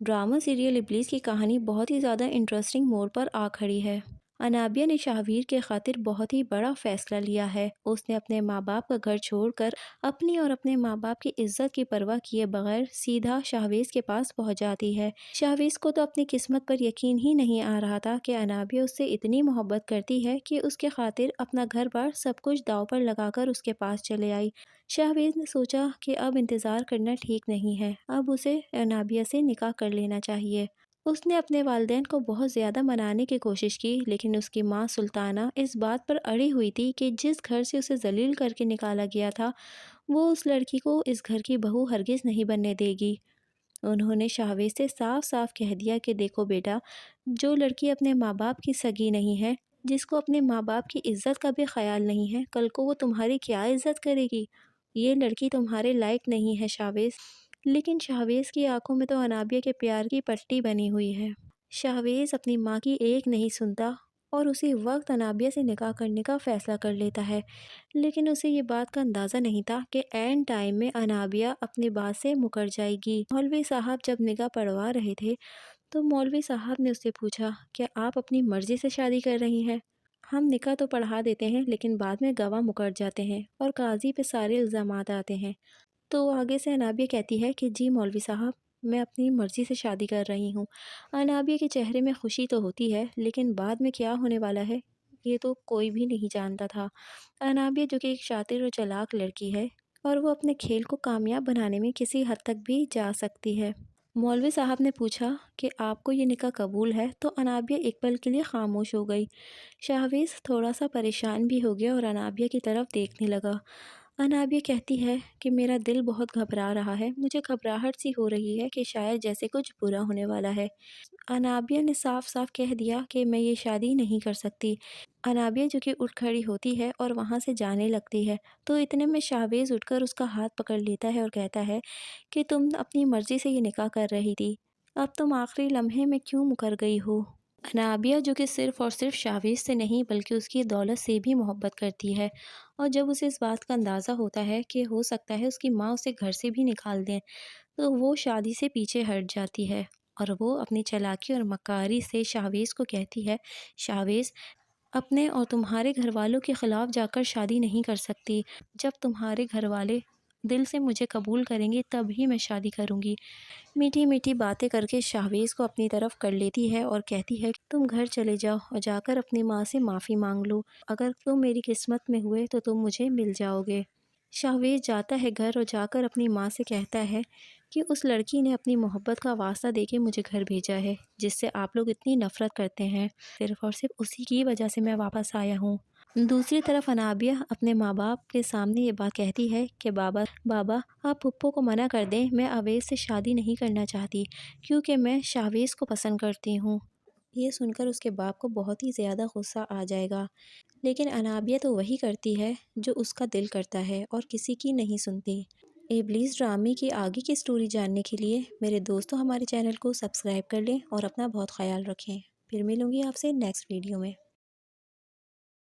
Drama serial इब्लीस की कहानी बहुत ही ज़्यादा इंटरेस्टिंग मोड़ पर आ खड़ी है। अनाबिया ने शाहवीर के खातिर बहुत ही बड़ा फैसला लिया है। उसने अपने माँ बाप का घर छोड़कर अपनी और अपने माँ बाप की इज्जत की परवाह किए बगैर सीधा शाहवेज के पास पहुँच जाती है। शाहवेज को तो अपनी किस्मत पर यकीन ही नहीं आ रहा था कि अनाबिया उससे इतनी मोहब्बत करती है कि उसके खातिर अपना घर बार सब कुछ दाव पर लगाकर उसके पास चले आई। शाहवेज ने सोचा कि अब इंतज़ार करना ठीक नहीं है, अब उसे अनाबिया से निकाह कर लेना चाहिए। उसने अपने वालिदैन को बहुत ज़्यादा मनाने की कोशिश की, लेकिन उसकी माँ सुल्ताना इस बात पर अड़ी हुई थी कि जिस घर से उसे जलील करके निकाला गया था, वो उस लड़की को इस घर की बहू हरगिज़ नहीं बनने देगी। उन्होंने शाहवेज से साफ साफ कह दिया कि देखो बेटा, जो लड़की अपने माँ बाप की सगी नहीं है, जिसको अपने माँ बाप की इज्जत का भी ख्याल नहीं है, कल को वो तुम्हारी क्या इज्जत करेगी। ये लड़की तुम्हारे लायक नहीं है शाहवेज। लेकिन शाहवेज की आंखों में तो अनाबिया के प्यार की पट्टी बनी हुई है। शाहवेज अपनी माँ की एक नहीं सुनता और उसी वक्त अनाबिया से निकाह करने का फ़ैसला कर लेता है। लेकिन उसे ये बात का अंदाज़ा नहीं था कि ऐन टाइम में अनाबिया अपनी बात से मुकर जाएगी। मौलवी साहब जब निकाह पढ़वा रहे थे तो मौलवी साहब ने उससे पूछा, क्या आप अपनी मर्ज़ी से शादी कर रही हैं? हम निकाह तो पढ़ा देते हैं, लेकिन बाद में गवाह मुकर जाते हैं और काजी पे सारे इल्ज़ामात आते हैं। तो आगे से अनाबिया कहती है कि जी मौलवी साहब, मैं अपनी मर्ज़ी से शादी कर रही हूँ। अनाबिया के चेहरे में खुशी तो होती है, लेकिन बाद में क्या होने वाला है, ये तो कोई भी नहीं जानता था। अनाबिया जो कि एक शातिर और चालाक लड़की है, और वो अपने खेल को कामयाब बनाने में किसी हद तक भी जा सकती है। मौलवी साहब ने पूछा कि आपको ये निकाह कबूल है, तो अनाबिया एक पल के लिए खामोश हो गई। शाहवेज थोड़ा सा परेशान भी हो गया और अनाबिया की तरफ देखने लगा। अनाबिया कहती है कि मेरा दिल बहुत घबरा रहा है, मुझे घबराहट सी हो रही है कि शायद जैसे कुछ बुरा होने वाला है। अनाबिया ने साफ साफ कह दिया कि मैं ये शादी नहीं कर सकती। अनाबिया जो कि उठ खड़ी होती है और वहाँ से जाने लगती है, तो इतने में शाहवेज उठकर उसका हाथ पकड़ लेता है और कहता है कि तुम अपनी मर्ज़ी से ये निकाह कर रही थी, अब तुम आखिरी लम्हे में क्यों मुकर गई हो। अनाबिया जो कि सिर्फ़ और सिर्फ शाहवेज से नहीं बल्कि उसकी दौलत से भी मोहब्बत करती है, और जब उसे इस बात का अंदाज़ा होता है कि हो सकता है उसकी माँ उसे घर से भी निकाल दें, तो वो शादी से पीछे हट जाती है और वो अपनी चालाकी और मकारी से शाहवेज को कहती है, शाहवेज, अपने और तुम्हारे घर वालों के ख़िलाफ़ जाकर शादी नहीं कर सकती। जब तुम्हारे घर वाले दिल से मुझे कबूल करेंगे तभी मैं शादी करूँगी। मीठी मीठी बातें करके शाहवेज को अपनी तरफ कर लेती है और कहती है कि तुम घर चले जाओ और जाकर अपनी माँ से माफ़ी मांग लो, अगर तुम मेरी किस्मत में हुए तो तुम मुझे मिल जाओगे। शाहवेज जाता है घर और जाकर अपनी माँ से कहता है कि उस लड़की ने अपनी मोहब्बत का वास्ता देके मुझे घर भेजा है, जिससे आप लोग इतनी नफ़रत करते हैं, सिर्फ़ और सिर्फ उसी की वजह से मैं वापस आया हूँ। दूसरी तरफ अनाबिया अपने माँ बाप के सामने ये बात कहती है कि बाबा बाबा आप पप्पो को मना कर दें, मैं अवैस से शादी नहीं करना चाहती क्योंकि मैं शाहवेज को पसंद करती हूँ। ये सुनकर उसके बाप को बहुत ही ज़्यादा गुस्सा आ जाएगा, लेकिन अनाबिया तो वही करती है जो उसका दिल करता है और किसी की नहीं सुनती। इब्लीस ड्रामे की आगे की स्टोरी जानने के लिए मेरे दोस्तों हमारे चैनल को सब्सक्राइब कर लें और अपना बहुत ख्याल रखें। फिर मिलूँगी आपसे नेक्स्ट वीडियो में।